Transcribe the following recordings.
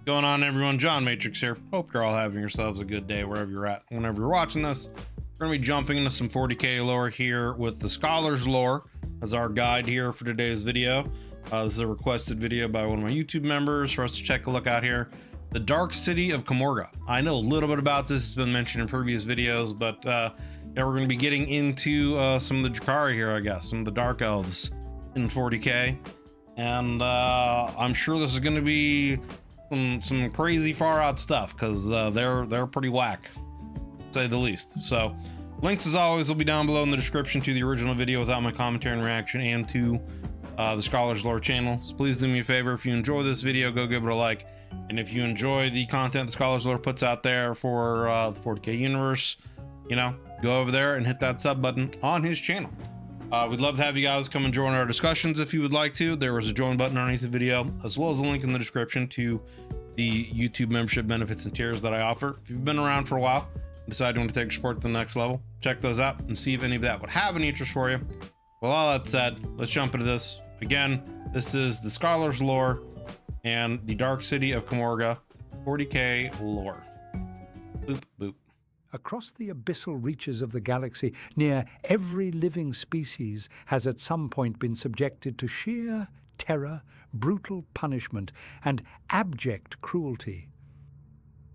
Going on, everyone? John Matrix here. Hope you're all having yourselves a good day wherever you're at. Whenever you're watching this, we're going to be jumping into some 40k lore here with the Scholar's Lore as our guide here for today's video. This is a requested video by one of my YouTube members for us to check a look out here. The Dark City of COMMORRAGH. I know a little bit about this. It's been mentioned in previous videos, but yeah, we're going to be getting into some of the Drakari here, I guess. Some of the Dark Elves in 40k. And I'm sure this is going to be some crazy far out stuff, because they're pretty whack, to say the least. So links, as always, will be down below in the description to the original video without my commentary and reaction, and to the Scholar's Lore channel. So please do me a favor, if you enjoy this video, go give it a like. And if you enjoy the content the Scholar's Lore puts out there for the 40k universe, you know, go over there and hit that sub button on his channel. We'd love to have you guys come and join our discussions if you would like to. There was a join button underneath the video, as well as a link in the description to the YouTube membership benefits and tiers that I offer. If you've been around for a while and decide you want to take your support to the next level, check those out and see if any of that would have any interest for you. Well, all that said, let's jump into this. Again, this is the Scholar's Lore and the Dark City of COMMORRAGH 40k lore. Boop, boop. Across the abyssal reaches of the galaxy, near every living species has at some point been subjected to sheer terror, brutal punishment, and abject cruelty.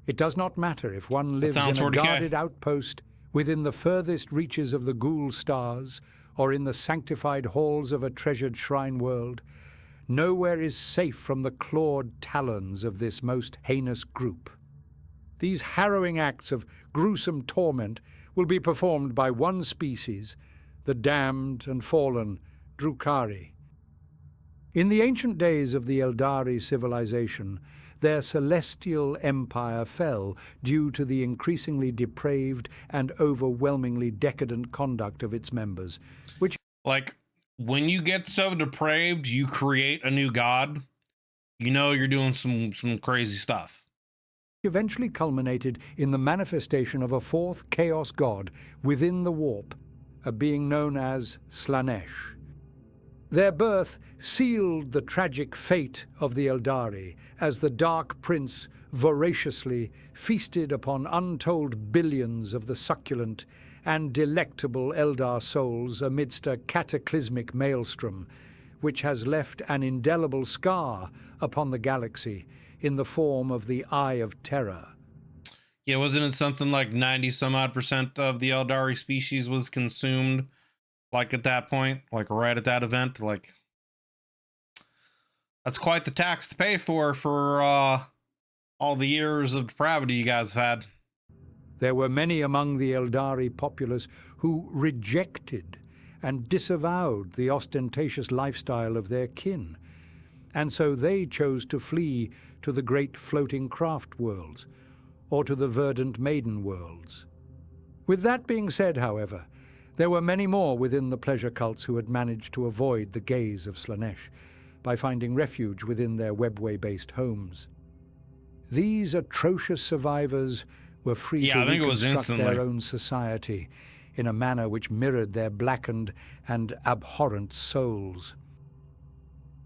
It does not matter if one lives in a 40K. guarded outpost within the furthest reaches of the ghoul stars, or in the sanctified halls of a treasured shrine world. Nowhere is safe from the clawed talons of this most heinous group. These harrowing acts of gruesome torment will be performed by one species, the damned and fallen Drakari. In the ancient days of the Eldari civilization, their celestial empire fell due to the increasingly depraved and overwhelmingly decadent conduct of its members, which... Like, when you get so depraved, you create a new god, you know you're doing some crazy stuff. Eventually culminated in the manifestation of a fourth chaos god within the warp, a being known as Slaanesh. Their birth sealed the tragic fate of the Eldari, as the Dark Prince voraciously feasted upon untold billions of the succulent and delectable Eldar souls amidst a cataclysmic maelstrom, which has left an indelible scar upon the galaxy in the form of the Eye of Terror. Yeah, wasn't it something like 90-some-odd% of the Eldari species was consumed, like at that point, like right at that event? Like, that's quite the tax to pay for all the years of depravity you guys have had. There were many among the Eldari populace who rejected and disavowed the ostentatious lifestyle of their kin, and so they chose to flee to the great floating craft worlds, or to the verdant maiden worlds. With that being said, however, there were many more within the pleasure cults who had managed to avoid the gaze of Slaanesh by finding refuge within their webway-based homes. These atrocious survivors were free to reconstruct their own society in a manner which mirrored their blackened and abhorrent souls.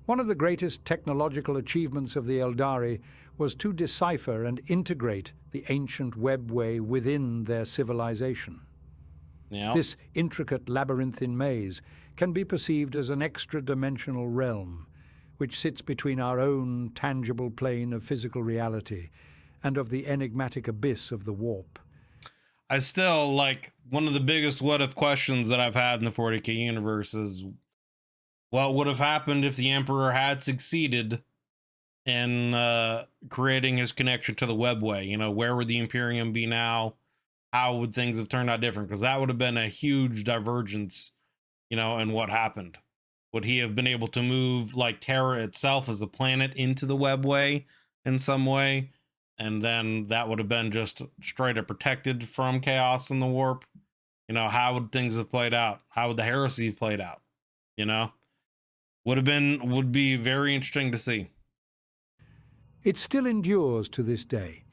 One of the greatest technological achievements of the Eldari was to decipher and integrate the ancient webway within their civilization. Yeah. This intricate labyrinthine maze can be perceived as an extra-dimensional realm, which sits between our own tangible plane of physical reality and of the enigmatic abyss of the warp. I still, like, one of the biggest what-if questions that I've had in the 40k universe is, what would have happened if the Emperor had succeeded in creating his connection to the webway? You know, where would the Imperium be now? How would things have turned out different? Because that would have been a huge divergence, you know, in what happened. Would he have been able to move, like, Terra itself as a planet into the webway in some way? And then that would have been just straight up protected from chaos in the warp. You know, how would things have played out? How would the heresy have played out? You know? Would be very interesting to see. It still endures to this day,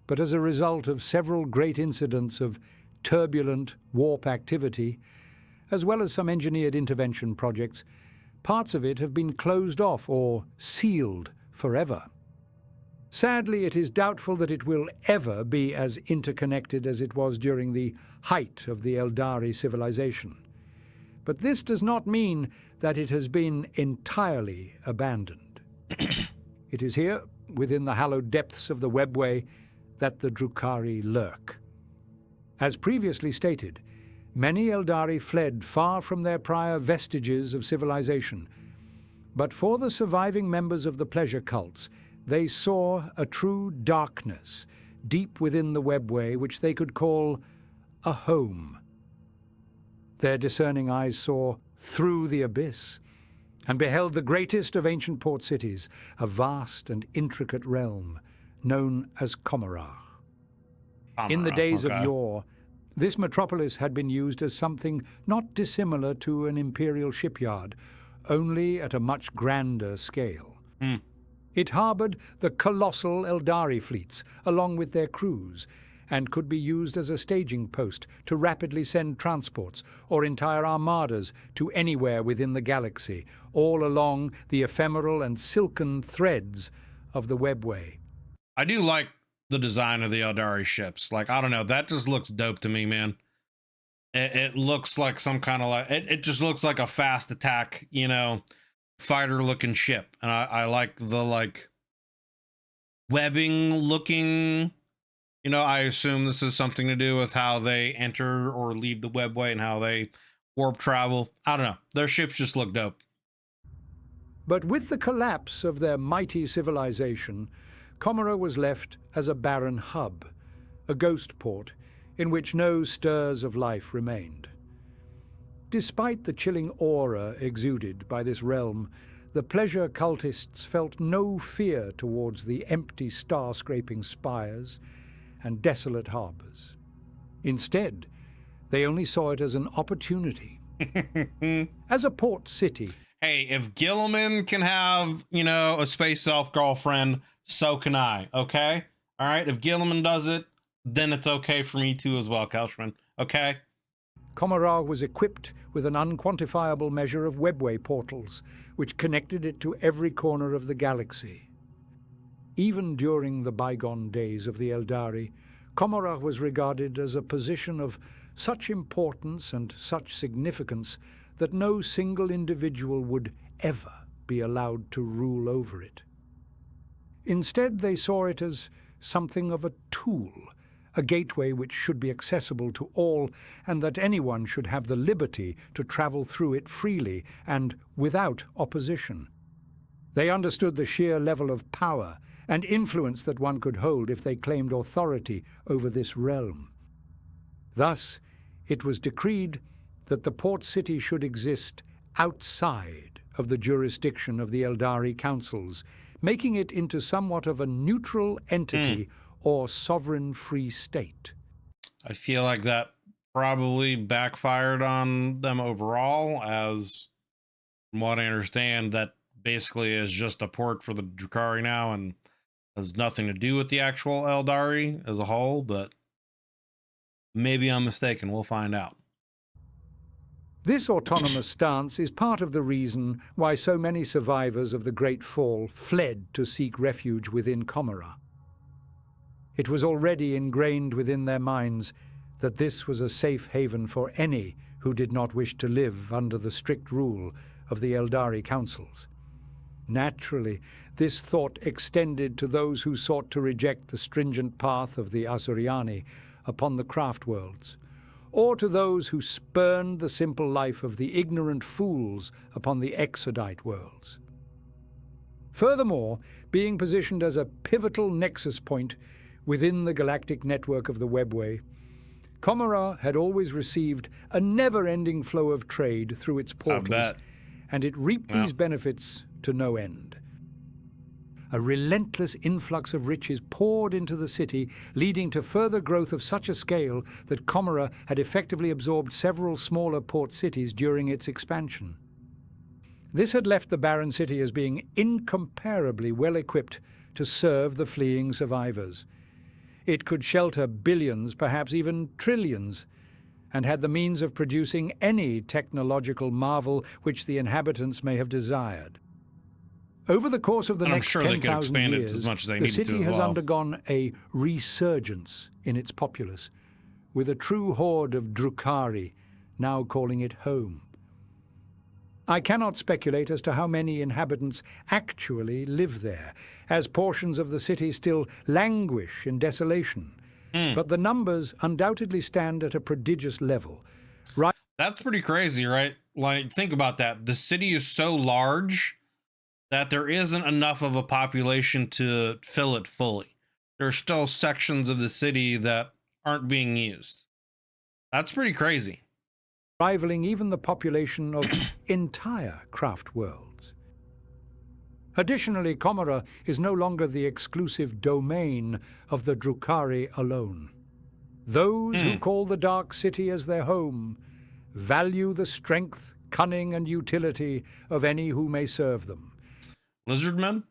but as a result of several great incidents of turbulent warp activity, as well as some engineered intervention projects, parts of it have been closed off or sealed forever. Sadly, it is doubtful that it will ever be as interconnected as it was during the height of the Eldari civilization. But this does not mean that it has been entirely abandoned. It is here, within the hallowed depths of the webway, that the Drukhari lurk. As previously stated, many Eldari fled far from their prior vestiges of civilization, but for the surviving members of the pleasure cults, they saw a true darkness deep within the webway which they could call a home. Their discerning eyes saw through the abyss and beheld the greatest of ancient port cities, a vast and intricate realm known as COMMORRAGH. In the days of yore, this metropolis had been used as something not dissimilar to an imperial shipyard, only at a much grander scale. It harbored the colossal Eldari fleets, along with their crews, and could be used as a staging post to rapidly send transports or entire armadas to anywhere within the galaxy, all along the ephemeral and silken threads of the webway. I do like the design of the Eldari ships. Like, I don't know, that just looks dope to me, man. It looks like some kind of like, it just looks like a fast attack, you know, fighter looking ship. And I like the like webbing looking, you know, I assume this is something to do with how they enter or leave the webway and how they warp travel. I don't know. Their ships just look dope. But with the collapse of their mighty civilization, COMMORRAGH was left as a barren hub, a ghost port in which no stirs of life remained. Despite the chilling aura exuded by this realm, the pleasure cultists felt no fear towards the empty star-scraping spires and desolate harbors. Instead, they only saw it as an opportunity. As a port city... Hey, if Gilliman can have, you know, a space elf girlfriend, so can I, okay? All right, if Gilliman does it, then it's okay for me too as well, Kelshman, okay? COMMORRAGH was equipped with an unquantifiable measure of webway portals, which connected it to every corner of the galaxy. Even during the bygone days of the Eldari, COMMORRAGH was regarded as a position of such importance and such significance that no single individual would ever be allowed to rule over it. Instead, they saw it as something of a tool, a gateway which should be accessible to all, and that anyone should have the liberty to travel through it freely and without opposition. They understood the sheer level of power and influence that one could hold if they claimed authority over this realm. Thus, it was decreed that the port city should exist outside of the jurisdiction of the Eldari councils, making it into somewhat of a neutral entity or sovereign free state. I feel like that probably backfired on them overall, as from what I understand, that basically is just a port for the Drukhari now and has nothing to do with the actual Eldari as a whole, but maybe I'm mistaken. We'll find out. This autonomous stance is part of the reason why so many survivors of the Great Fall fled to seek refuge within COMMORRAGH. It was already ingrained within their minds that this was a safe haven for any who did not wish to live under the strict rule of the Eldari councils. Naturally, this thought extended to those who sought to reject the stringent path of the Asuryani upon the craft worlds, or to those who spurned the simple life of the ignorant fools upon the exodite worlds. Furthermore, being positioned as a pivotal nexus point within the galactic network of the webway, COMMORRAGH had always received a never-ending flow of trade through its portals, and it reaped these benefits to no end. A relentless influx of riches poured into the city, leading to further growth of such a scale that COMMORRAGH had effectively absorbed several smaller port cities during its expansion. This had left the barren city as being incomparably well equipped to serve the fleeing survivors. It could shelter billions, perhaps even trillions, and had the means of producing any technological marvel which the inhabitants may have desired. Over the course of the And I'm next sure they could 10,000 expand it years, as much as they the needed to city as has well. undergone a resurgence in its populace, with a true horde of Drukhari now calling it home. I cannot speculate as to how many inhabitants actually live there, as portions of the city still languish in desolation. But the numbers undoubtedly stand at a prodigious level. Right? That's pretty crazy, right? Like, think about that. The city is so large that there isn't enough of a population to fill it fully. There's still sections of the city that aren't being used. That's pretty crazy. Rivaling even the population of entire craft worlds. Additionally, COMMORRAGH is no longer the exclusive domain of the Drukhari alone. Those who call the Dark City as their home value the strength, cunning, and utility of any who may serve them. Lizardmen?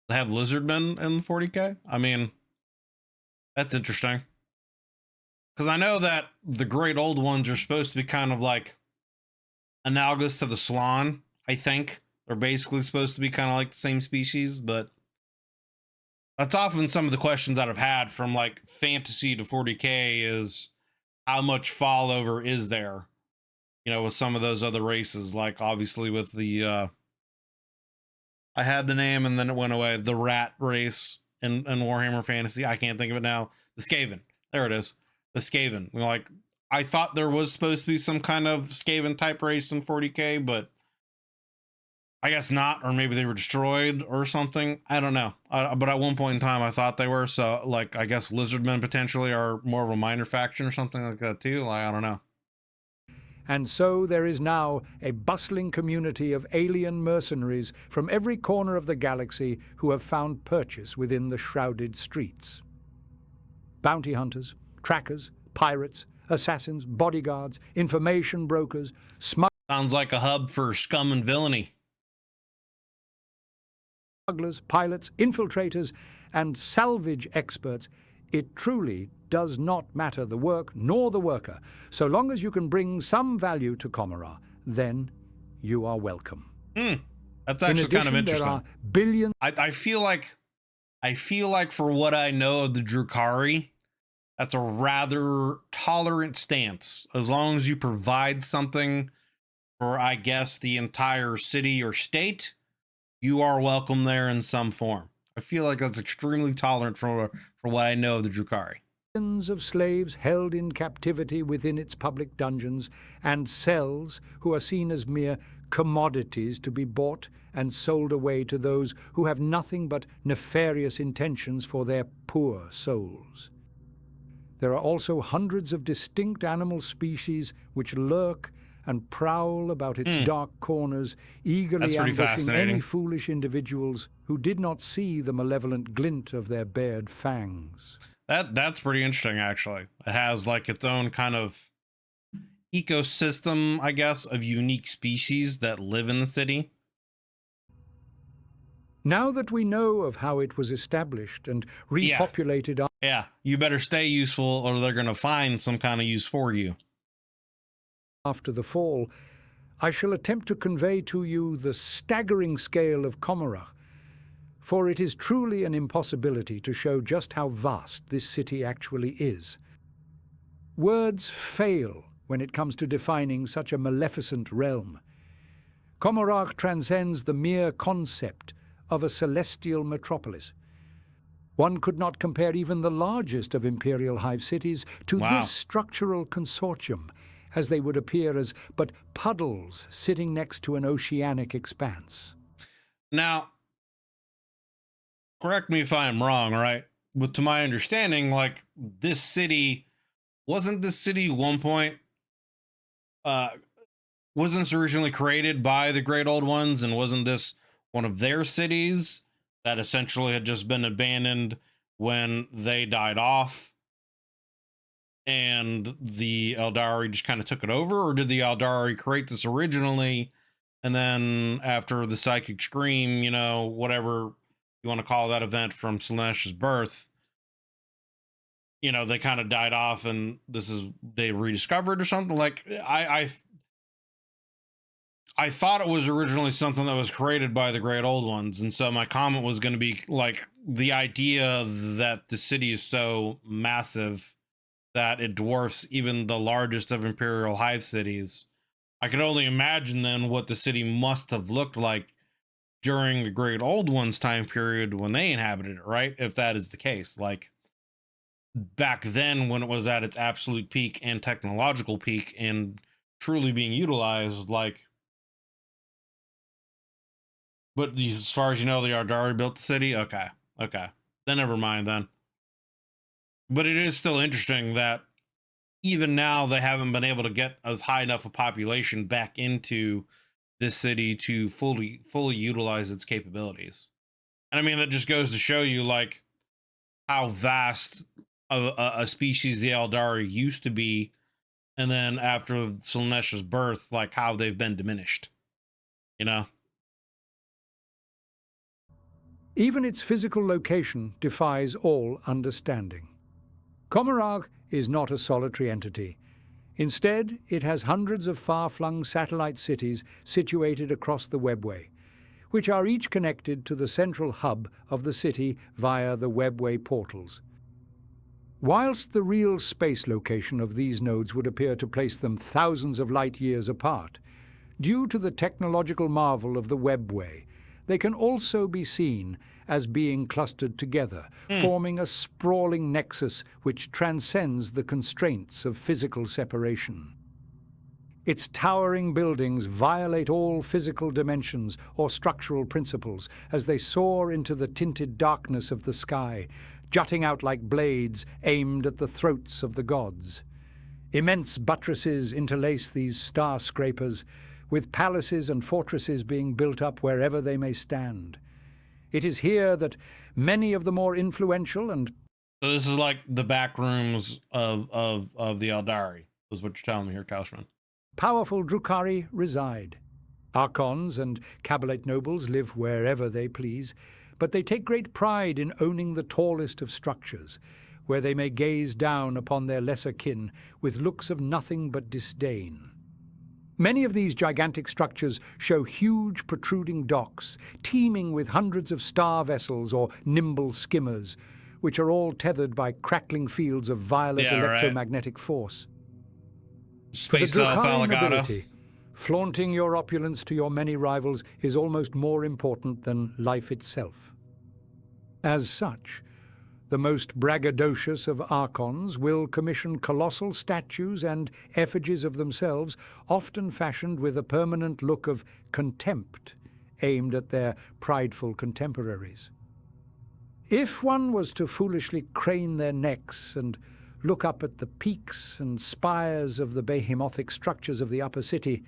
They have lizardmen in 40k? I mean, that's interesting. Because I know that the great old ones are supposed to be kind of like analogous to the swan, I think. They're basically supposed to be kind of like the same species, but that's often some of the questions that I've had from like fantasy to 40k is how much fallover is there, you know, with some of those other races, like obviously with the, I had the name and then it went away, the rat race in Warhammer Fantasy. I can't think of it now. The Skaven. There it is. The Skaven. Like, I thought there was supposed to be some kind of Skaven type race in 40k, but I guess not, or maybe they were destroyed or something. I don't know. But at one point in time, I thought they were. So, like, I guess lizardmen potentially are more of a minor faction or something like that too. Like, I don't know. And so there is now a bustling community of alien mercenaries from every corner of the galaxy who have found purchase within the shrouded streets. Bounty hunters, trackers, pirates, assassins, bodyguards, information brokers, Sounds like a hub for scum and villainy. smugglers, pilots, infiltrators, and salvage experts. It truly does not matter the work nor the worker. So long as you can bring some value to COMMORRAGH, then you are welcome. That's actually kind of interesting. There are billions. I feel like for what I know of the Drukhari, that's a rather tolerant stance. As long as you provide something for, I guess, the entire city or state, you are welcome there in some form. I feel like that's extremely tolerant for what I know of the Drukhari. Millions of slaves held in captivity within its public dungeons, and cells who are seen as mere commodities to be bought and sold away to those who have nothing but nefarious intentions for their poor souls. There are also hundreds of distinct animal species which lurk and prowl about its dark corners, eagerly ambushing any foolish individuals who did not see the malevolent glint of their bared fangs. That's pretty interesting, actually. It has like its own kind of ecosystem, I guess, of unique species that live in the city. Now that we know of how it was established and repopulated, yeah, you better stay useful or they're going to find some kind of use for you. After the fall, I shall attempt to convey to you the staggering scale of COMMORRAGH, for it is truly an impossibility to show just how vast this city actually is. Words fail when it comes to defining such a maleficent realm. COMMORRAGH transcends the mere concept of a celestial metropolis. One could not compare even the largest of imperial hive cities to this structural consortium, as they would appear as but puddles sitting next to an oceanic expanse. Now, correct me if I'm wrong, right? But to my understanding, like, this city, wasn't this city one point, wasn't this originally created by the Great Old Ones, and wasn't this one of their cities that essentially had just been abandoned when they died off? And the Eldari just kind of took it over, or did the Eldari create this originally, and then after the psychic scream, you know, whatever you want to call that event from Slaanesh's birth, you know, they kind of died off, and this is they rediscovered or something? Like, I thought it was originally something that was created by the Great Old Ones, and so my comment was going to be like the idea that the city is so massive that it dwarfs even the largest of Imperial hive cities. I could only imagine then what the city must have looked like during the Great Old Ones time period when they inhabited it, right? If that is the case, like back then when it was at its absolute peak and technological peak and truly being utilized, like. But as far as you know, the Ardari built the city. Okay, okay, then never mind then. But it is still interesting that even now they haven't been able to get as high enough a population back into this city to fully utilize its capabilities. And I mean, that just goes to show you like how vast a species the Eldari used to be, and then after Slaanesha's birth, like how they've been diminished, you know. Even its physical location defies all understanding. COMMORRAGH is not a solitary entity. Instead, it has hundreds of far-flung satellite cities situated across the webway, which are each connected to the central hub of the city via the webway portals. Whilst the real space location of these nodes would appear to place them thousands of light years apart, due to the technological marvel of the webway, they can also be seen as being clustered together, forming a sprawling nexus which transcends the constraints of physical separation. Its towering buildings violate all physical dimensions or structural principles as they soar into the tinted darkness of the sky, jutting out like blades aimed at the throats of the gods. Immense buttresses interlace these star scrapers, with palaces and fortresses being built up wherever they may stand. It is here that many of the more influential and... So this is like the back rooms of the Eldari, is what you're telling me here, Kaushman. ...powerful Drukhari reside. Archons and Cabalite nobles live wherever they please, but they take great pride in owning the tallest of structures, where they may gaze down upon their lesser kin with looks of nothing but disdain. Many of these gigantic structures show huge protruding docks, teeming with hundreds of star vessels or nimble skimmers, which are all tethered by crackling fields of violet electromagnetic force. Space For the Elf Drukhari Alligata. nobility, flaunting your opulence to your many rivals is almost more important than life itself. As such, the most braggadocious of Archons will commission colossal statues and effigies of themselves, often fashioned with a permanent look of contempt aimed at their prideful contemporaries. If one was to foolishly crane their necks and look up at the peaks and spires of the behemothic structures of the upper city,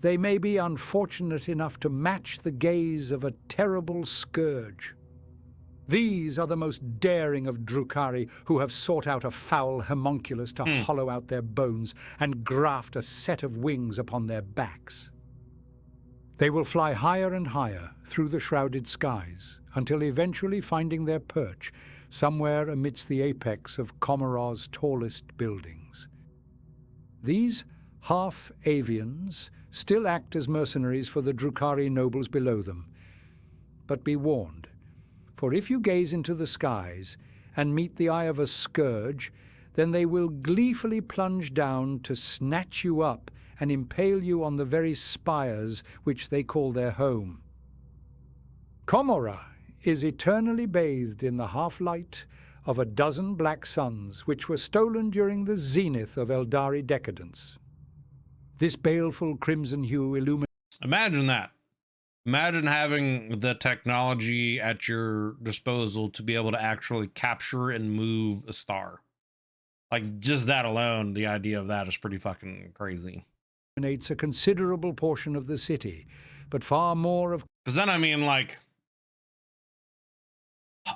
they may be unfortunate enough to match the gaze of a terrible scourge. These are the most daring of Drukhari who have sought out a foul Haemonculus to hollow out their bones and graft a set of wings upon their backs. They will fly higher and higher through the shrouded skies until eventually finding their perch somewhere amidst the apex of COMMORRAGH's tallest buildings. These half-avians still act as mercenaries for the Drukhari nobles below them. But be warned, for if you gaze into the skies and meet the eye of a scourge, then they will gleefully plunge down to snatch you up and impale you on the very spires which they call their home. COMMORRAGH is eternally bathed in the half-light of a dozen black suns which were stolen during the zenith of Eldari decadence. This baleful crimson hue illuminates... Imagine that. Imagine having the technology at your disposal to be able to actually capture and move a star. Like, just that alone, the idea of that is pretty fucking crazy. A considerable portion of the city, but far more of... Because then, I mean, like,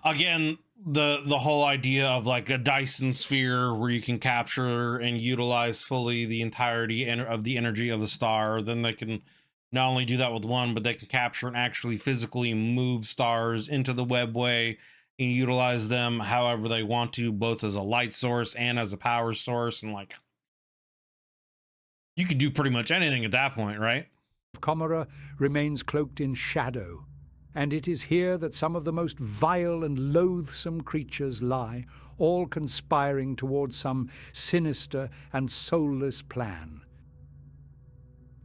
again, the whole idea of like a Dyson sphere where you can capture and utilize fully the entirety of the energy of the star, then they can not only do that with one, but they can capture and actually physically move stars into the webway and utilize them however they want to, both as a light source and as a power source. And like, you could do pretty much anything at that point, right? COMMORRAGH remains cloaked in shadow, and it is here that some of the most vile and loathsome creatures lie, all conspiring towards some sinister and soulless plan.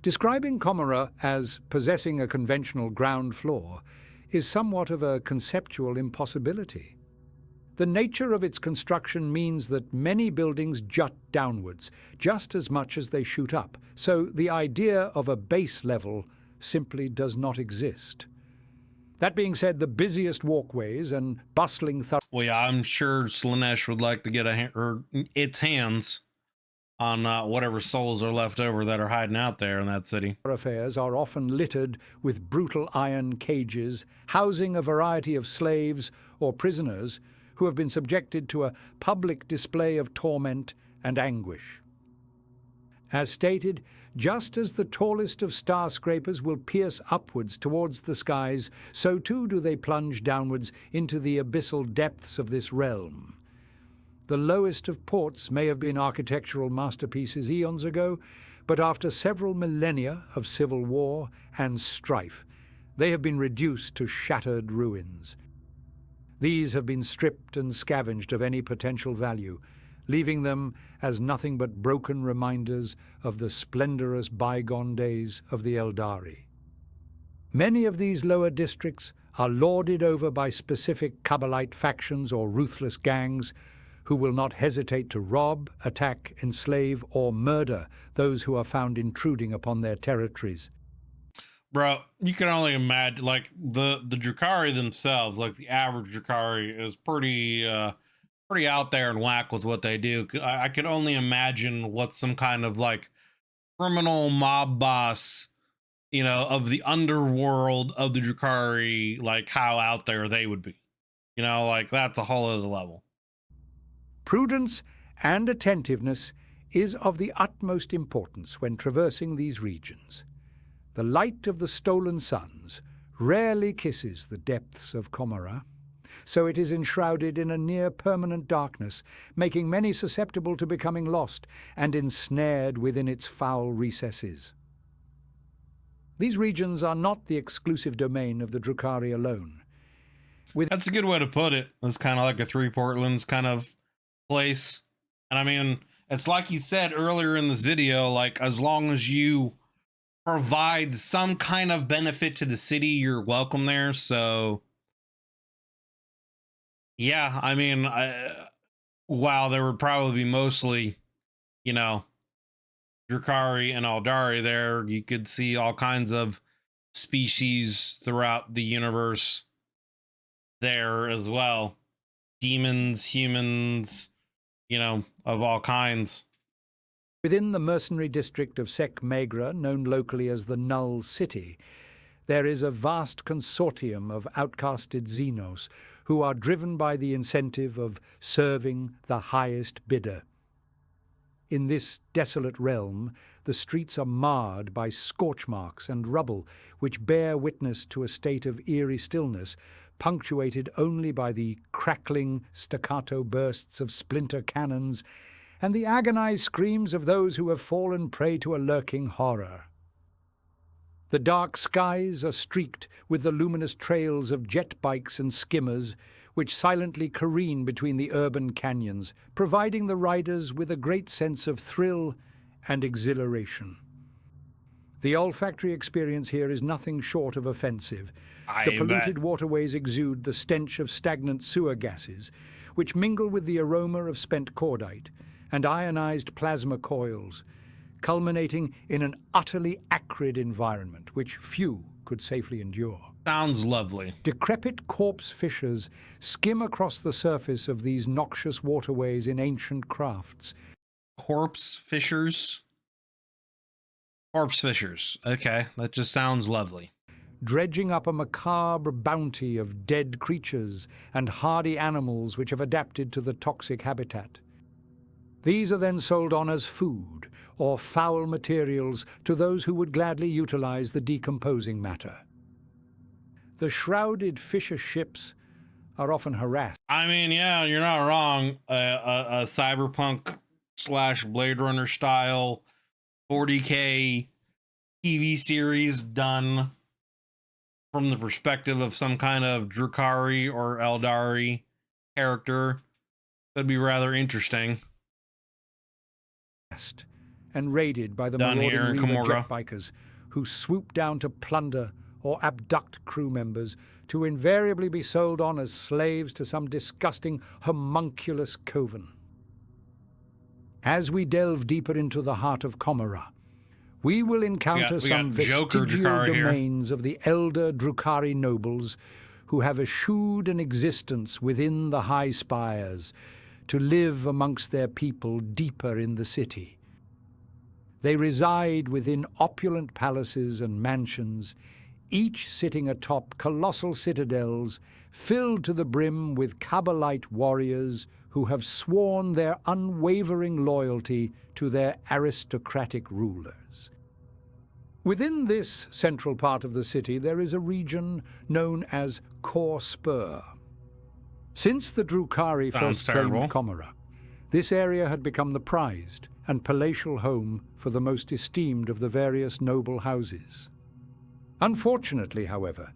Describing COMMORRAGH as possessing a conventional ground floor is somewhat of a conceptual impossibility. The nature of its construction means that many buildings jut downwards, just as much as they shoot up, so the idea of a base level simply does not exist. That being said, the busiest walkways and bustling Well, yeah, I'm sure Slaanesh would like to get its hands on whatever souls are left over that are hiding out there in that city. thoroughfares are often littered with brutal iron cages, housing a variety of slaves or prisoners who have been subjected to a public display of torment and anguish. As stated, just as the tallest of star scrapers will pierce upwards towards the skies, so too do they plunge downwards into the abyssal depths of this realm. The lowest of ports may have been architectural masterpieces eons ago, but after several millennia of civil war and strife, they have been reduced to shattered ruins. These have been stripped and scavenged of any potential value, leaving them as nothing but broken reminders of the splendorous bygone days of the Eldari. Many of these lower districts are lorded over by specific Kabbalite factions or ruthless gangs who will not hesitate to rob, attack, enslave, or murder those who are found intruding upon their territories. Bro, you can only imagine, like, the Drukhari themselves, like the average Drukhari is pretty out there and whack with what they do. I could only imagine what some kind of like criminal mob boss, you know, of the underworld of the Drukhari, like how out there they would be. You know, like that's a whole other level. Prudence and attentiveness is of the utmost importance when traversing these regions. The light of the stolen suns rarely kisses the depths of COMMORRAGH, so it is enshrouded in a near-permanent darkness, making many susceptible to becoming lost and ensnared within its foul recesses. These regions are not the exclusive domain of the Drukhari alone. That's a good way to put it. It's kind of like a Three Portlands kind of place. And I mean, it's like you said earlier in this video, like as long as you provide some kind of benefit to the city, you're welcome there. So yeah, I mean, while there would probably be mostly, you know, Drukhari and Eldari there, you could see all kinds of species throughout the universe there as well. Demons, humans, you know, of all kinds. Within the mercenary district of COMMORRAGH, known locally as the Null City, there is a vast consortium of outcasted Xenos who are driven by the incentive of serving the highest bidder. In this desolate realm, the streets are marred by scorch marks and rubble, which bear witness to a state of eerie stillness, punctuated only by the crackling staccato bursts of splinter cannons and the agonized screams of those who have fallen prey to a lurking horror. The dark skies are streaked with the luminous trails of jet bikes and skimmers, which silently careen between the urban canyons, providing the riders with a great sense of thrill and exhilaration. The olfactory experience here is nothing short of offensive. The polluted waterways exude the stench of stagnant sewer gases, which mingle with the aroma of spent cordite and ionized plasma coils, culminating in an utterly acrid environment which few could safely endure. Sounds lovely. Decrepit corpse fishers skim across the surface of these noxious waterways in ancient crafts. Corpse fishers? Corpse fishers. Okay, that just sounds lovely. Dredging up a macabre bounty of dead creatures and hardy animals which have adapted to the toxic habitat. These are then sold on as food or foul materials to those who would gladly utilize the decomposing matter. The shrouded fisher ships are often harassed. I mean, yeah, you're not wrong. A cyberpunk / Blade Runner style 40k TV series done from the perspective of some kind of Drukhari or Eldari character. That'd be rather interesting. And raided by the marauding Reaver jet bikers who swoop down to plunder or abduct crew members to invariably be sold on as slaves to some disgusting Haemonculus coven. As we delve deeper into the heart of COMMORRAGH, we will encounter some vestigial domains of the elder Drukhari nobles who have eschewed an existence within the high spires to live amongst their people deeper in the city. They reside within opulent palaces and mansions, each sitting atop colossal citadels filled to the brim with Kabbalite warriors who have sworn their unwavering loyalty to their aristocratic rulers. Within this central part of the city, there is a region known as Spires. Since the Drukhari first claimed COMMORRAGH, this area had become the prized and palatial home for the most esteemed of the various noble houses. Unfortunately, however,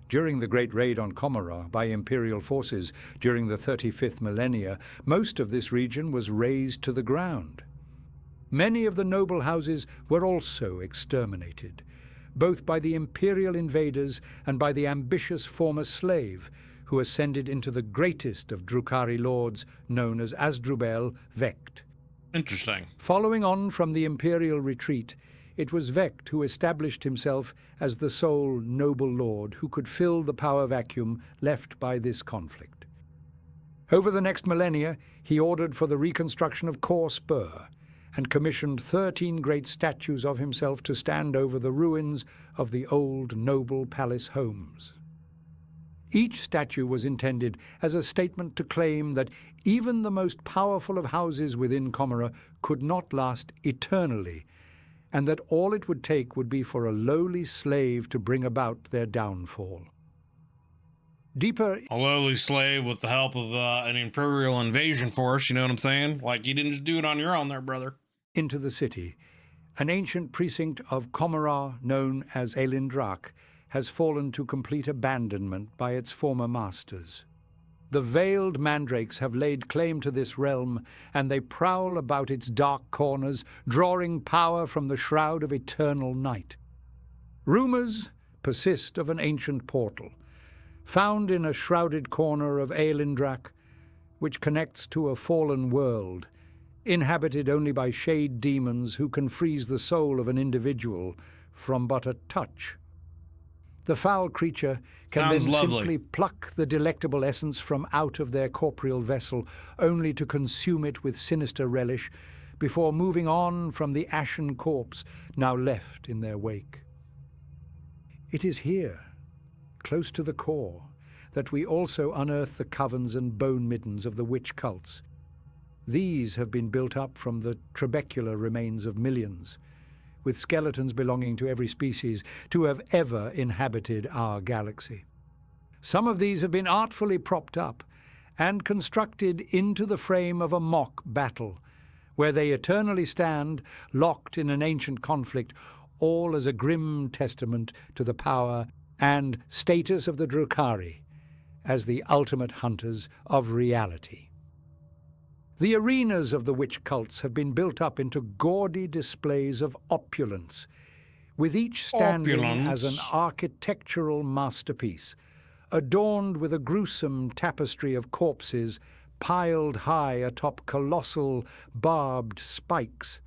during the Great Raid on COMMORRAGH by Imperial forces during the 35th millennia, most of this region was razed to the ground. Many of the noble houses were also exterminated, both by the Imperial invaders and by the ambitious former slave who ascended into the greatest of Drukhari lords, known as Asdrubal Vecht. Interesting. Following on from the Imperial retreat, it was Vecht who established himself as the sole noble lord who could fill the power vacuum left by this conflict. Over the next millennia, he ordered for the reconstruction of Spires and commissioned 13 great statues of himself to stand over the ruins of the old noble palace homes. Each statue was intended as a statement to claim that even the most powerful of houses within COMMORRAGH could not last eternally, and that all it would take would be for a lowly slave to bring about their downfall. A lowly slave with the help of an Imperial invasion force, you know what I'm saying? Like, you didn't just do it on your own there, brother. Into the city, an ancient precinct of COMMORRAGH known as Elindrach has fallen to complete abandonment by its former masters. The veiled mandrakes have laid claim to this realm, and they prowl about its dark corners, drawing power from the shroud of eternal night. Rumors persist of an ancient portal, found in a shrouded corner of Elindrach, which connects to a fallen world, inhabited only by shade demons who can freeze the soul of an individual from but a touch. The foul creature can simply pluck the delectable essence from out of their corporeal vessel, only to consume it with sinister relish, before moving on from the ashen corpse now left in their wake. It is here, close to the core, that we also unearth the covens and bone middens of the witch cults. These have been built up from the trabecular remains of millions, with skeletons belonging to every species to have ever inhabited our galaxy. Some of these have been artfully propped up and constructed into the frame of a mock battle, where they eternally stand, locked in an ancient conflict, all as a grim testament to the power and status of the Drukhari as the ultimate hunters of reality. The arenas of the witch cults have been built up into gaudy displays of opulence, with each standing as an architectural masterpiece, adorned with a gruesome tapestry of corpses piled high atop colossal barbed spikes.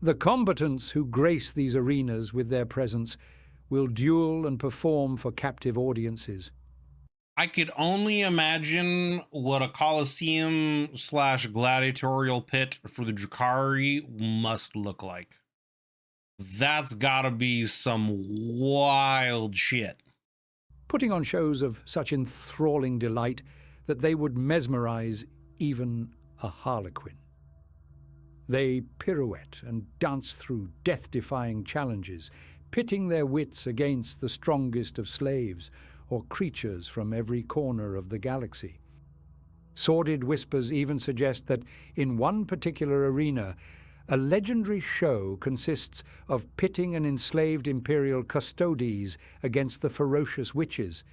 The combatants who grace these arenas with their presence will duel and perform for captive audiences. I could only imagine what a Colosseum / gladiatorial pit for the Drukhari must look like. That's gotta be some wild shit. Putting on shows of such enthralling delight that they would mesmerize even a harlequin. They pirouette and dance through death-defying challenges, pitting their wits against the strongest of slaves, or creatures from every corner of the galaxy. Sordid whispers even suggest that in one particular arena, A legendary show consists of pitting an enslaved imperial custodes against the ferocious witches,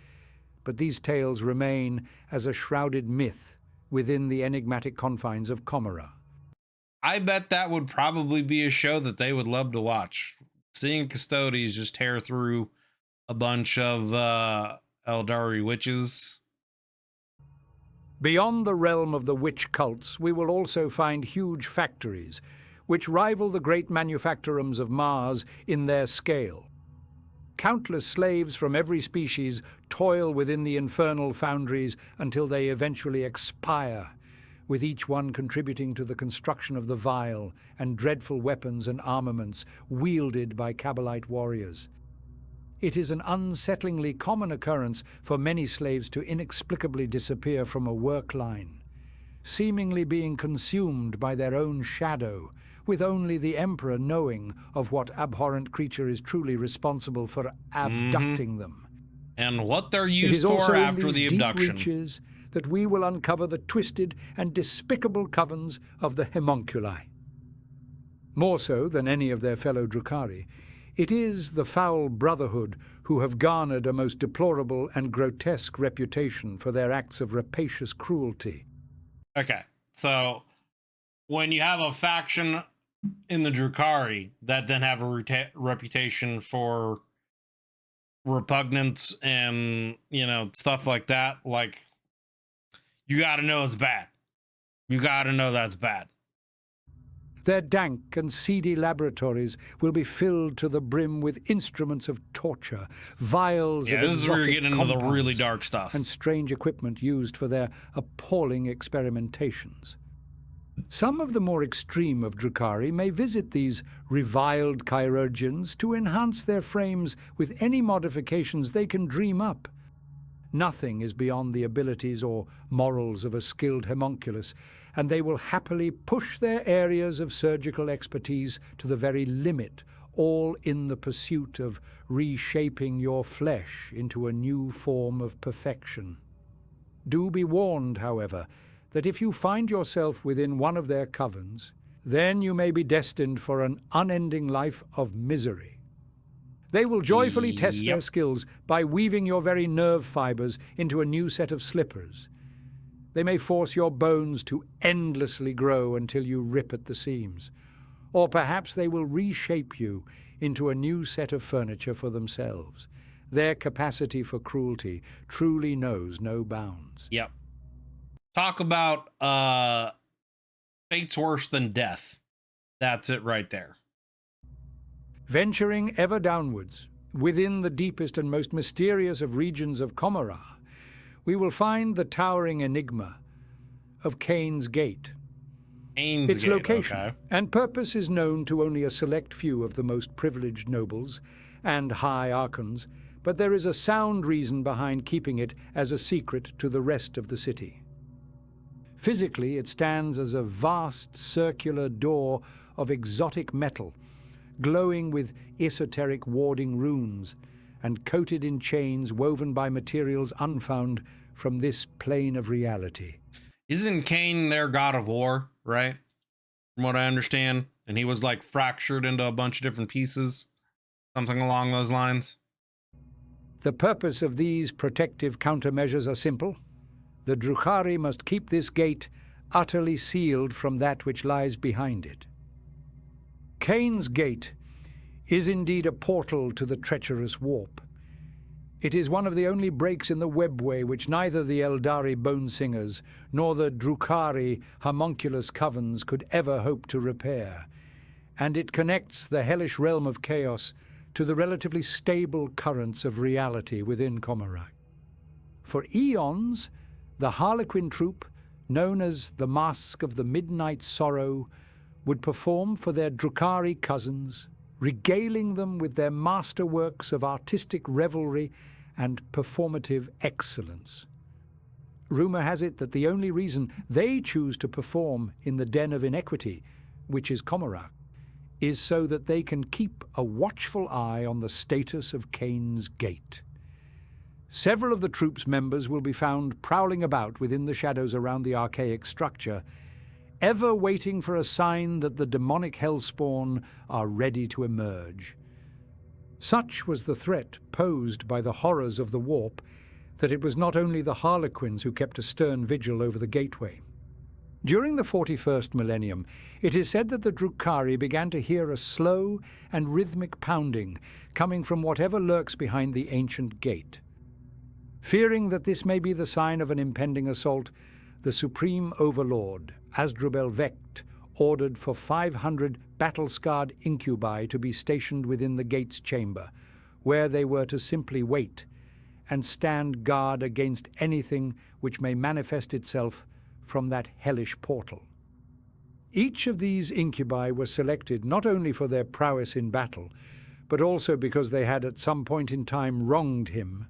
but these tales remain as a shrouded myth within the enigmatic confines of COMMORRAGH. I bet that would probably be a show that they would love to watch. Seeing custodes just tear through a bunch of Eldari witches. Beyond the realm of the witch cults, we will also find huge factories, which rival the great manufactorums of Mars in their scale. Countless slaves from every species toil within the infernal foundries until they eventually expire, with each one contributing to the construction of the vile and dreadful weapons and armaments wielded by Kabbalite warriors. It is an unsettlingly common occurrence for many slaves to inexplicably disappear from a work line, seemingly being consumed by their own shadow, with only the Emperor knowing of what abhorrent creature is truly responsible for abducting them. And what they're used for after the abduction. Deep reaches that we will uncover the twisted and despicable covens of the Haemonculus. More so than any of their fellow Drukhari, it is the foul brotherhood who have garnered a most deplorable and grotesque reputation for their acts of rapacious cruelty. Okay, so when you have a faction in the Drukhari that then have a reputation for repugnance and, you know, stuff like that, like, you gotta know it's bad. You gotta know that's bad. Their dank and seedy laboratories will be filled to the brim with instruments of torture, vials of this is where you're getting into the really compounds, dark stuff. and strange equipment used for their appalling experimentations. Some of the more extreme of Drukhari may visit these reviled chirurgeons to enhance their frames with any modifications they can dream up. Nothing is beyond the abilities or morals of a skilled Haemonculus, and they will happily push their areas of surgical expertise to the very limit, all in the pursuit of reshaping your flesh into a new form of perfection. Do be warned, however, that if you find yourself within one of their covens, then you may be destined for an unending life of misery. They will joyfully test their skills by weaving your very nerve fibers into a new set of slippers. They may force your bones to endlessly grow until you rip at the seams. Or perhaps they will reshape you into a new set of furniture for themselves. Their capacity for cruelty truly knows no bounds. Yep. Talk about fate's worse than death. That's it right there. Venturing ever downwards, within the deepest and most mysterious of regions of COMMORRAGH, we will find the towering enigma of Cain's Gate. Its location and purpose is known to only a select few of the most privileged nobles and high archons, but there is a sound reason behind keeping it as a secret to the rest of the city. Physically, it stands as a vast circular door of exotic metal, glowing with esoteric warding runes, and coated in chains woven by materials unfound from this plane of reality. Isn't Cain their god of war, right? From what I understand. And he was like fractured into a bunch of different pieces, something along those lines. The purpose of these protective countermeasures are simple. The Drukhari must keep this gate utterly sealed from that which lies behind it. Cain's Gate is indeed a portal to the treacherous warp. It is one of the only breaks in the webway which neither the Eldari Bone Singers nor the Drukhari Haemonculus covens could ever hope to repair, and it connects the hellish realm of chaos to the relatively stable currents of reality within COMMORRAGH. For eons, the Harlequin troupe, known as the Masque of the Midnight Sorrow, would perform for their Drukhari cousins, regaling them with their masterworks of artistic revelry and performative excellence. Rumor has it that the only reason they choose to perform in the den of inequity, which is COMMORRAGH, is so that they can keep a watchful eye on the status of Cain's Gate. Several of the troupe's members will be found prowling about within the shadows around the archaic structure, ever waiting for a sign that the demonic hellspawn are ready to emerge. Such was the threat posed by the horrors of the warp that it was not only the Harlequins who kept a stern vigil over the gateway. During the 41st millennium, it is said that the Drukhari began to hear a slow and rhythmic pounding coming from whatever lurks behind the ancient gate. Fearing that this may be the sign of an impending assault, the Supreme Overlord, Asdrubal Vecht, ordered for 500 battle-scarred incubi to be stationed within the gate's chamber, where they were to simply wait and stand guard against anything which may manifest itself from that hellish portal. Each of these incubi were selected not only for their prowess in battle, but also because they had at some point in time wronged him,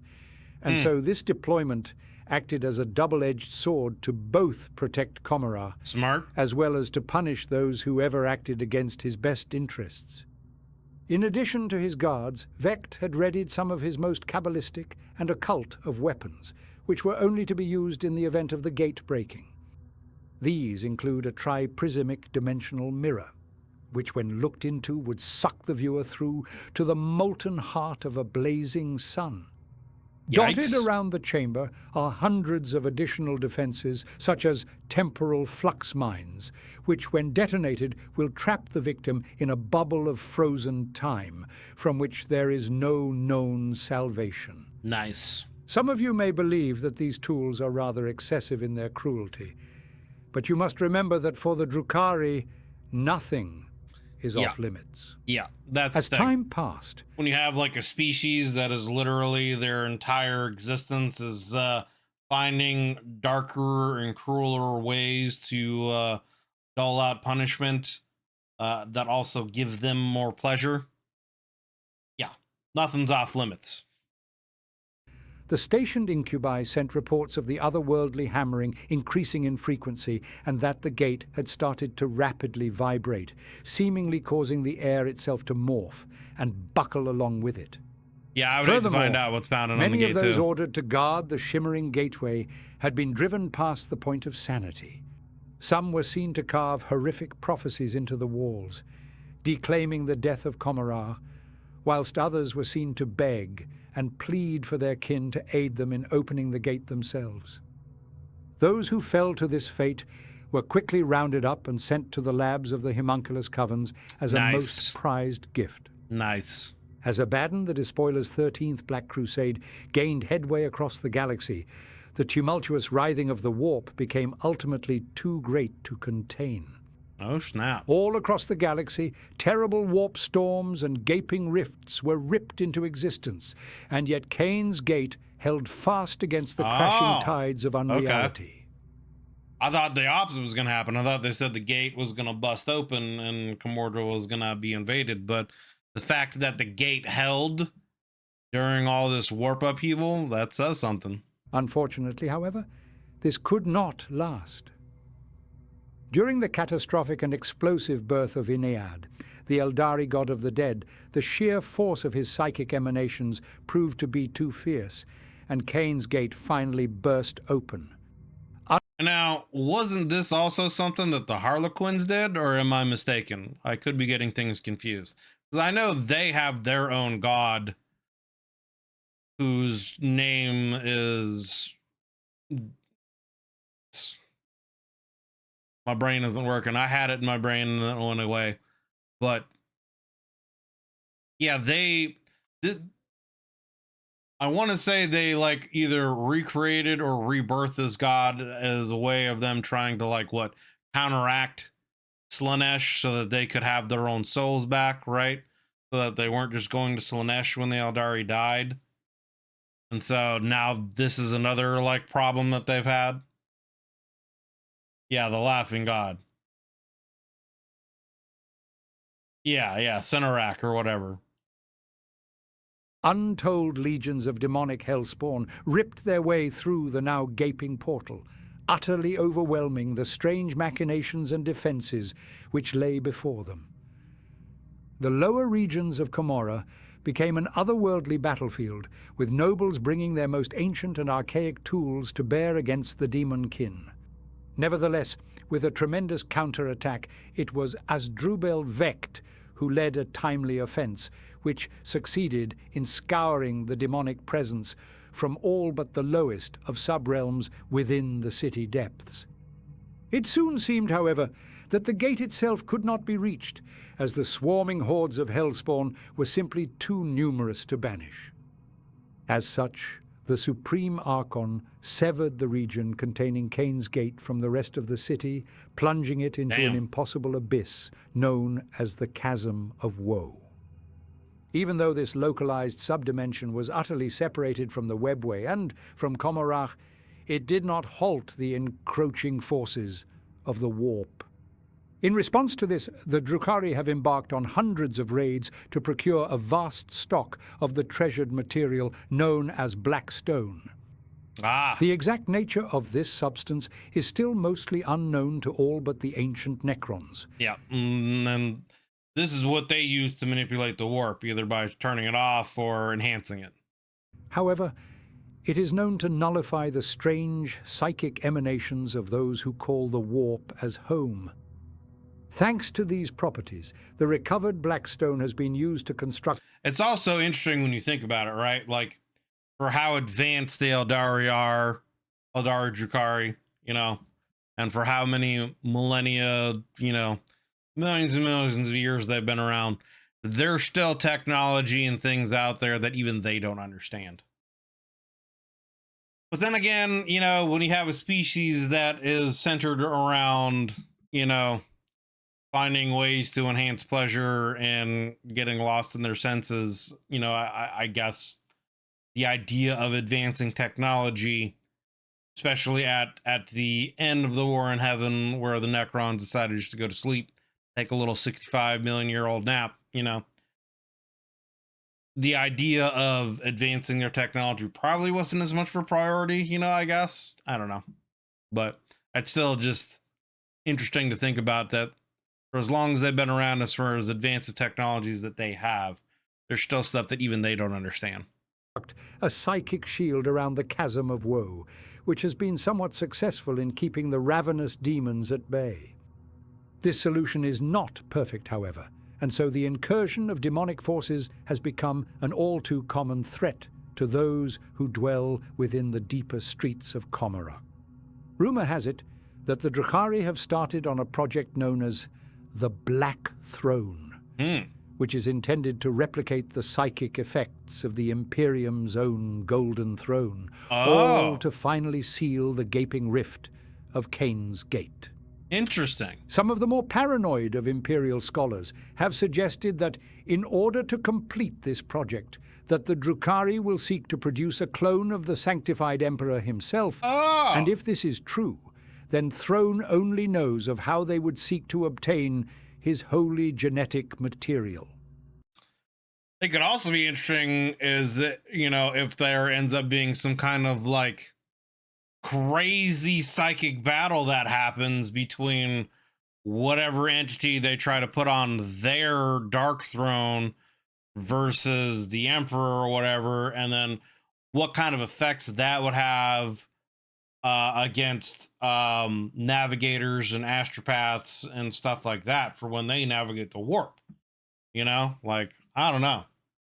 and so this deployment acted as a double-edged sword to both protect COMMORRAGH, Smart. as well as to punish those who ever acted against his best interests. In addition to his guards, Vecht had readied some of his most cabalistic and occult of weapons, which were only to be used in the event of the gate breaking. These include a triprismic dimensional mirror, which when looked into would suck the viewer through to the molten heart of a blazing sun. Yikes. Dotted around the chamber are hundreds of additional defenses, such as temporal flux mines, which when detonated will trap the victim in a bubble of frozen time, from which there is no known salvation. Nice. Some of you may believe that these tools are rather excessive in their cruelty, but you must remember that for the Drukhari, nothing is off limits. Yeah, that's As the thing. time passed, When you have like a species that is literally their entire existence is finding darker and crueler ways to dole out punishment that also give them more pleasure. Yeah, nothing's off limits. the stationed incubi sent reports of the otherworldly hammering increasing in frequency, and that the gate had started to rapidly vibrate, seemingly causing the air itself to morph and buckle along with it. Yeah, I would like to find out what's pounding on the Many gate of those too. ordered to guard the shimmering gateway had been driven past the point of sanity. Some were seen to carve horrific prophecies into the walls, declaiming the death of COMMORRAGH, whilst others were seen to beg and plead for their kin to aid them in opening the gate themselves. Those who fell to this fate were quickly rounded up and sent to the labs of the Haemonculus covens as a most prized gift. Nice. As Abaddon, the Despoiler's 13th Black Crusade, gained headway across the galaxy, the tumultuous writhing of the warp became ultimately too great to contain. Oh, snap. All across the galaxy, terrible warp storms and gaping rifts were ripped into existence, and yet Cain's gate held fast against the crashing tides of unreality. Okay. I thought the opposite was going to happen. I thought they said the gate was going to bust open and COMMORRAGH was going to be invaded, but the fact that the gate held during all this warp upheaval, that says something. Unfortunately, however, this could not last. During the catastrophic and explosive birth of Inead, the Eldari god of the dead, the sheer force of his psychic emanations proved to be too fierce, and Cain's gate finally burst open. Now, wasn't this also something that the Harlequins did, or am I mistaken? I could be getting things confused. Because I know they have their own god whose name is... My brain isn't working. I had it in my brain and then it went away. But yeah, they did. I want to say they like either recreated or rebirthed this god as a way of them trying to like what counteract Slaanesh so that they could have their own souls back, right? So that they weren't just going to Slaanesh when the Eldari died. And so now this is another like problem that they've had. Yeah, the laughing god. Yeah, Cinerak or whatever. Untold legions of demonic hellspawn ripped their way through the now gaping portal, utterly overwhelming the strange machinations and defenses which lay before them. The lower regions of COMMORRAGH became an otherworldly battlefield, with nobles bringing their most ancient and archaic tools to bear against the demon kin. Nevertheless, with a tremendous counter-attack, it was Asdrubal Vecht who led a timely offence, which succeeded in scouring the demonic presence from all but the lowest of subrealms within the city depths. It soon seemed, however, that the gate itself could not be reached, as the swarming hordes of Hellspawn were simply too numerous to banish. As such, the Supreme Archon severed the region containing Cain's Gate from the rest of the city, plunging it into an impossible abyss known as the Chasm of Woe. Even though this localized subdimension was utterly separated from the webway and from COMMORRAGH, it did not halt the encroaching forces of the warp. In response to this, the Drukhari have embarked on hundreds of raids to procure a vast stock of the treasured material known as Blackstone. The exact nature of this substance is still mostly unknown to all but the ancient Necrons. Yeah, and this is what they use to manipulate the warp, either by turning it off or enhancing it. However, it is known to nullify the strange psychic emanations of those who call the warp as home. Thanks to these properties, the recovered Blackstone has been used to construct... It's also interesting when you think about it, right? Like, for how advanced the Eldari are, Eldari Drukhari, you know, and for how many millennia, you know, millions and millions of years they've been around, there's still technology and things out there that even they don't understand. But then again, you know, when you have a species that is centered around, you know, finding ways to enhance pleasure and getting lost in their senses, you know, I guess the idea of advancing technology, especially at the end of the War in Heaven, where the Necrons decided just to go to sleep, take a little 65 million year old nap, you know, the idea of advancing their technology probably wasn't as much of a priority, you know, I guess. I don't know. But it's still just interesting to think about that for as long as they've been around, as far as advanced technologies that they have, there's still stuff that even they don't understand. A psychic shield around the Chasm of Woe, which has been somewhat successful in keeping the ravenous demons at bay. This solution is not perfect, however, and so the incursion of demonic forces has become an all too common threat to those who dwell within the deeper streets of COMMORRAGH. Rumor has it that the Drukhari have started on a project known as the Black Throne, which is intended to replicate the psychic effects of the Imperium's own Golden Throne, all to finally seal the gaping rift of Cain's Gate. Interesting. Some of the more paranoid of Imperial scholars have suggested that in order to complete this project, that the Drukhari will seek to produce a clone of the sanctified Emperor himself, and if this is true, then Throne only knows of how they would seek to obtain his holy genetic material. It could also be interesting is that, you know, if there ends up being some kind of like crazy psychic battle that happens between whatever entity they try to put on their dark throne versus the Emperor or whatever, and then what kind of effects that would have against navigators and astropaths and stuff like that for when they navigate the warp, you know, like, I don't know.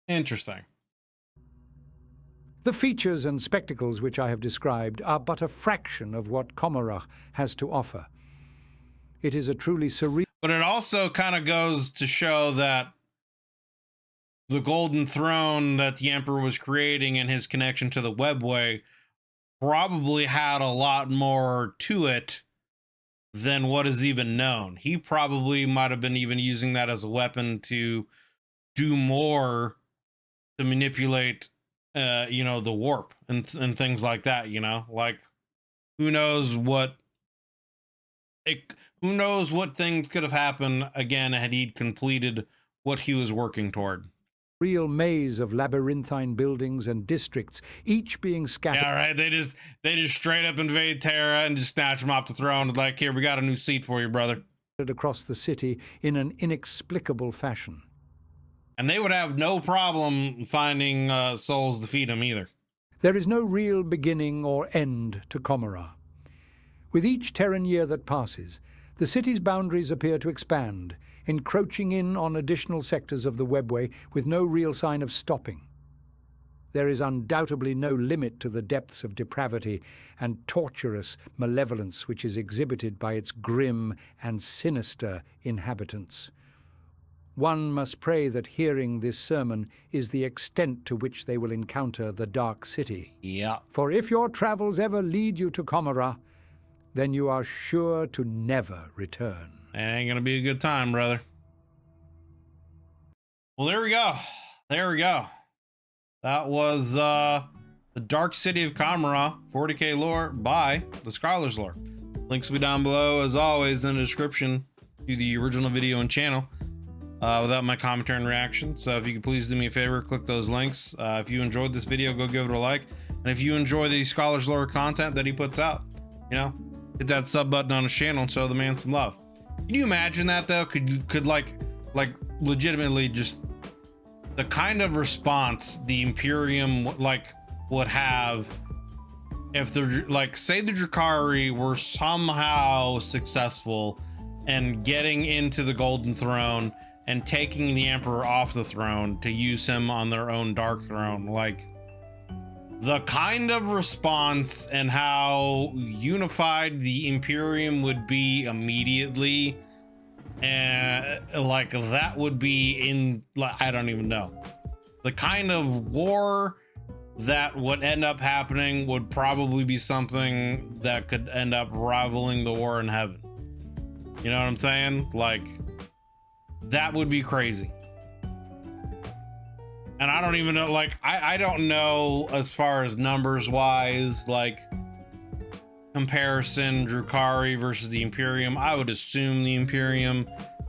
Interesting. The features and spectacles which I have described are but a fraction of what COMMORRAGH has to offer. It is a truly surreal... But it also kind of goes to show that the Golden Throne that the Emperor was creating and his connection to the webway probably had a lot more to it than what is even known. He probably might have been even using that as a weapon to do more to manipulate, you know, the warp and things like that, you know, like who knows what things could have happened again had he completed what he was working toward. Real maze of labyrinthine buildings and districts, each being scattered. Yeah, right. They just straight up invade Terra and just snatch him off the throne. Like, here, we got a new seat for you, brother. Across the city in an inexplicable fashion. And they would have no problem finding souls to feed him either. There is no real beginning or end to COMMORRAGH. With each Terran year that passes, the city's boundaries appear to expand, encroaching in on additional sectors of the webway with no real sign of stopping. There is undoubtedly no limit to the depths of depravity and torturous malevolence which is exhibited by its grim and sinister inhabitants. One must pray that hearing this sermon is the extent to which they will encounter the Dark City. Yeah. For if your travels ever lead you to COMMORRAGH, then you are sure to never return. It ain't gonna be a good time, brother. Well, there we go. There we go. That was the Dark City of COMMORRAGH 40k lore by the Scholars Lore. Links will be down below, as always, in the description to the original video and channel without my commentary and reaction. So if you could please do me a favor, click those links. If you enjoyed this video, go give it a like. And if you enjoy the Scholars Lore content that he puts out, you know, hit that sub button on his channel and show the man some love. Can you imagine that though? Could like legitimately just the kind of response the Imperium would have if the say the Drukhari were somehow successful in getting into the Golden Throne and taking the Emperor off the throne to use him on their own Dark Throne, like the kind of response and how unified the Imperium would be immediately, and that would be in, I don't even know, the kind of war that would end up happening would probably be something that could end up rivaling the war in heaven. You know what I'm saying? Like, that would be crazy. And I don't even know, I don't know as far as numbers wise, comparison Drukhari versus the Imperium. I would assume the Imperium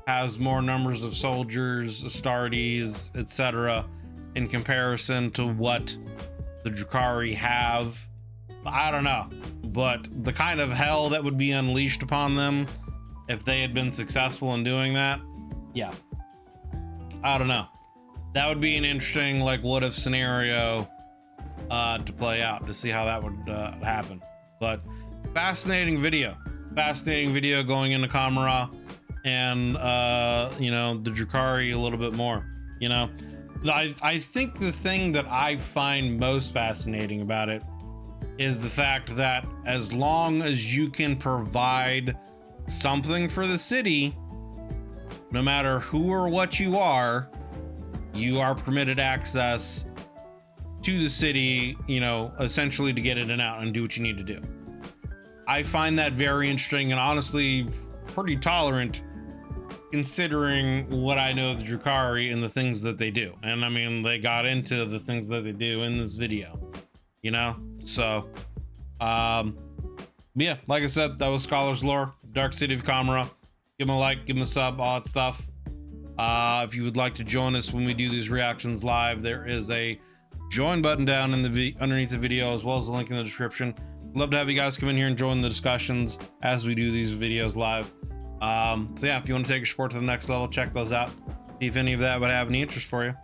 has more numbers of soldiers, Astartes, etc. in comparison to what the Drukhari have. I don't know, but the kind of hell that would be unleashed upon them if they had been successful in doing that, yeah, I don't know. That would be an interesting what if scenario to play out, to see how that would happen. But fascinating video going into COMMORRAGH and you know, the Drukhari a little bit more. You know, I think the thing that I find most fascinating about it is the fact that as long as you can provide something for the city, no matter who or what you are permitted access to the city, you know, essentially to get in and out and do what you need to do. I find that very interesting and honestly pretty tolerant, considering what I know of the Drukhari and the things that they do. And I mean, they got into the things that they do in this video, you know? So, yeah, like I said, that was Scholars Lore, Dark City of COMMORRAGH. Give them a like, give them a sub, all that stuff. If you would like to join us when we do these reactions live, there is a join button down in the underneath the video, as well as a link in the description. Love to have you guys come in here and join the discussions as we do these videos live. So yeah, if you want to take your sport to the next level, check those out. See if any of that would have any interest for you.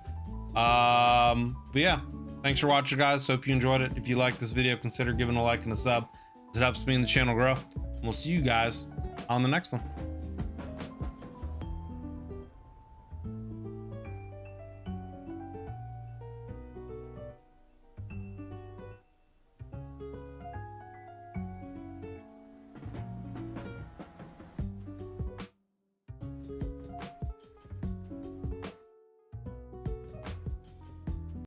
But yeah, thanks for watching, guys. Hope you enjoyed it. If you like this video, consider giving a like and a sub. It helps me and the channel grow. And we'll see you guys on the next one.